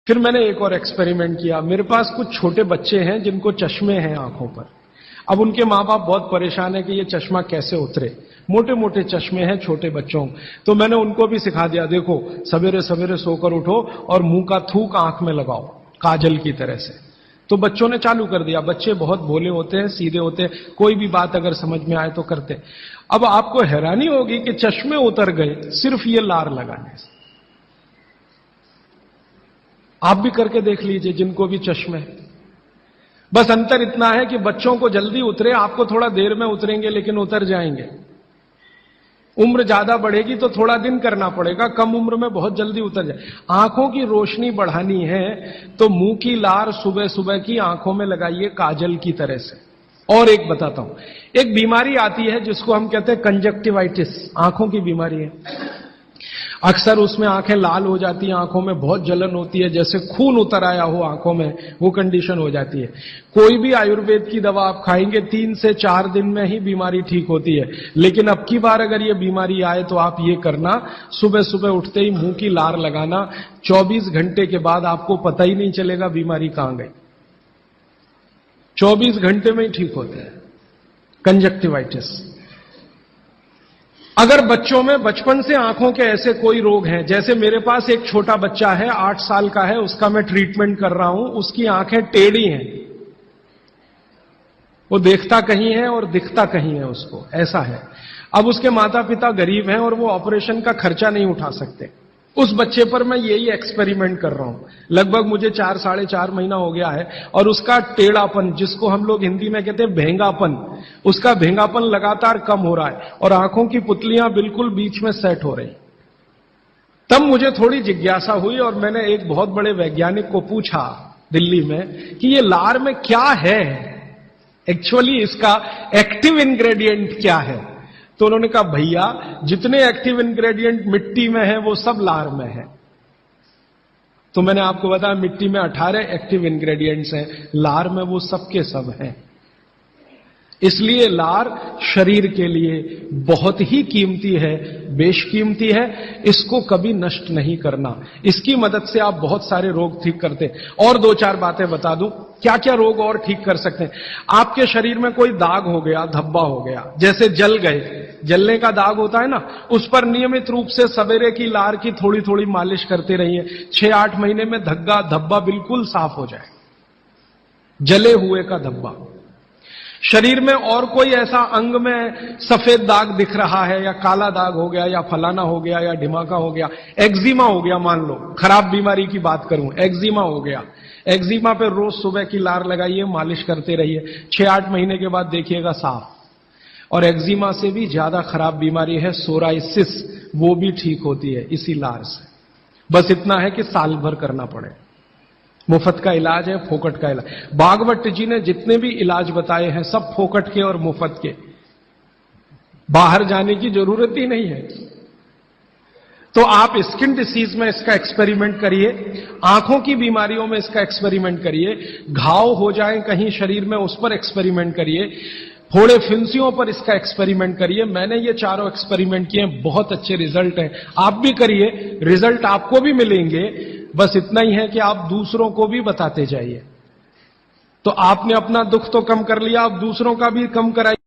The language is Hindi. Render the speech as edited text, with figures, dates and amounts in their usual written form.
फिर मैंने एक और एक्सपेरिमेंट किया। मेरे पास कुछ छोटे बच्चे हैं जिनको चश्मे हैं आंखों पर। अब उनके मां बाप बहुत परेशान है कि ये चश्मा कैसे उतरे। मोटे मोटे चश्मे हैं छोटे बच्चों। तो मैंने उनको भी सिखा दिया, देखो सवेरे सवेरे सोकर उठो और मुंह का थूक आंख में लगाओ काजल की तरह से। तो बच्चों ने चालू कर दिया। बच्चे बहुत भोले होते हैं, सीधे होते हैं, कोई भी बात अगर समझ में आए तो करते। अब आपको हैरानी होगी कि चश्मे उतर गए सिर्फ ये लार लगाने से। आप भी करके देख लीजिए जिनको भी चश्मे। बस अंतर इतना है कि बच्चों को जल्दी उतरे, आपको थोड़ा देर में उतरेंगे लेकिन उतर जाएंगे। उम्र ज्यादा बढ़ेगी तो थोड़ा दिन करना पड़ेगा, कम उम्र में बहुत जल्दी उतर जाए। आंखों की रोशनी बढ़ानी है तो मुंह की लार सुबह सुबह की आंखों में लगाइए काजल की तरह से। और एक बताता हूं, एक बीमारी आती है जिसको हम कहते हैं कंजक्टिवाइटिस, आंखों की बीमारी है। अक्सर उसमें आंखें लाल हो जाती हैं, आंखों में बहुत जलन होती है, जैसे खून उतर आया हो आंखों में, वो कंडीशन हो जाती है। कोई भी आयुर्वेद की दवा आप खाएंगे 3 से 4 दिन में ही बीमारी ठीक होती है। लेकिन अब की बार अगर ये बीमारी आए तो आप ये करना, सुबह सुबह उठते ही मुंह की लार लगाना। 24 घंटे के बाद आपको पता ही नहीं चलेगा बीमारी कहां गई। 24 घंटे में ही ठीक होता है कंजक्टिवाइटिस। अगर बच्चों में बचपन से आंखों के ऐसे कोई रोग हैं, जैसे मेरे पास एक छोटा बच्चा है 8 साल का है, उसका मैं ट्रीटमेंट कर रहा हूं, उसकी आंखें टेढ़ी हैं, वो देखता कहीं है और दिखता कहीं है, उसको ऐसा है। अब उसके माता पिता गरीब हैं और वो ऑपरेशन का खर्चा नहीं उठा सकते। उस बच्चे पर मैं यही एक्सपेरिमेंट कर रहा हूं। लगभग मुझे 4 साढ़े 4 महीना हो गया है और उसका टेढ़ापन, जिसको हम लोग हिंदी में कहते हैं भेंगापन, उसका भेंगापन लगातार कम हो रहा है और आंखों की पुतलियां बिल्कुल बीच में सेट हो रही। तब मुझे थोड़ी जिज्ञासा हुई और मैंने एक बहुत बड़े वैज्ञानिक को पूछा दिल्ली में कि ये लार में क्या है, एक्चुअली इसका एक्टिव इंग्रेडिएंट क्या है। तो उन्होंने कहा, भैया जितने एक्टिव इंग्रेडिएंट मिट्टी में है वो सब लार में है। तो मैंने आपको बताया मिट्टी में 18 एक्टिव इंग्रेडिएंट्स हैं, लार में वो सब के सब हैं। इसलिए लार शरीर के लिए बहुत ही कीमती है, बेशकीमती है। इसको कभी नष्ट नहीं करना। इसकी मदद से आप बहुत सारे रोग ठीक करते हैं। और 2-4 बातें बता दूं क्या क्या रोग और ठीक कर सकते हैं। आपके शरीर में कोई दाग हो गया, धब्बा हो गया, जैसे जल गए, जलने का दाग होता है ना, उस पर नियमित रूप से सवेरे की लार की थोड़ी थोड़ी मालिश करते रहिए। 6-8 महीने में धब्बा बिल्कुल साफ हो जाए, जले हुए का धब्बा। शरीर में और कोई ऐसा अंग में सफेद दाग दिख रहा है या काला दाग हो गया या फलाना हो गया या ढिमाका हो गया, एक्जिमा हो गया, मान लो खराब बीमारी की बात करूं, एक्जिमा हो गया, एक्जिमा पे रोज सुबह की लार लगाइए, मालिश करते रहिए, 6-8 महीने के बाद देखिएगा साफ। और एक्जिमा से भी ज्यादा खराब बीमारी है सोराइसिस, वो भी ठीक होती है इसी लार से। बस इतना है कि साल भर करना पड़े। मुफ्त का इलाज है, फोकट का इलाज। भागवत जी ने जितने भी इलाज बताए हैं सब फोकट के और मुफ्त के, बाहर जाने की जरूरत ही नहीं है। तो आप स्किन डिसीज में इसका एक्सपेरिमेंट करिए, आंखों की बीमारियों में इसका एक्सपेरिमेंट करिए, घाव हो जाए कहीं शरीर में उस पर एक्सपेरिमेंट करिए, फोड़े फिंसियों पर इसका एक्सपेरिमेंट करिए। मैंने ये चारों एक्सपेरिमेंट किए, बहुत अच्छे रिजल्ट हैं। आप भी करिए, रिजल्ट आपको भी मिलेंगे। बस इतना ही है कि आप दूसरों को भी बताते जाइए। तो आपने अपना दुख तो कम कर लिया, आप दूसरों का भी कम कराइए।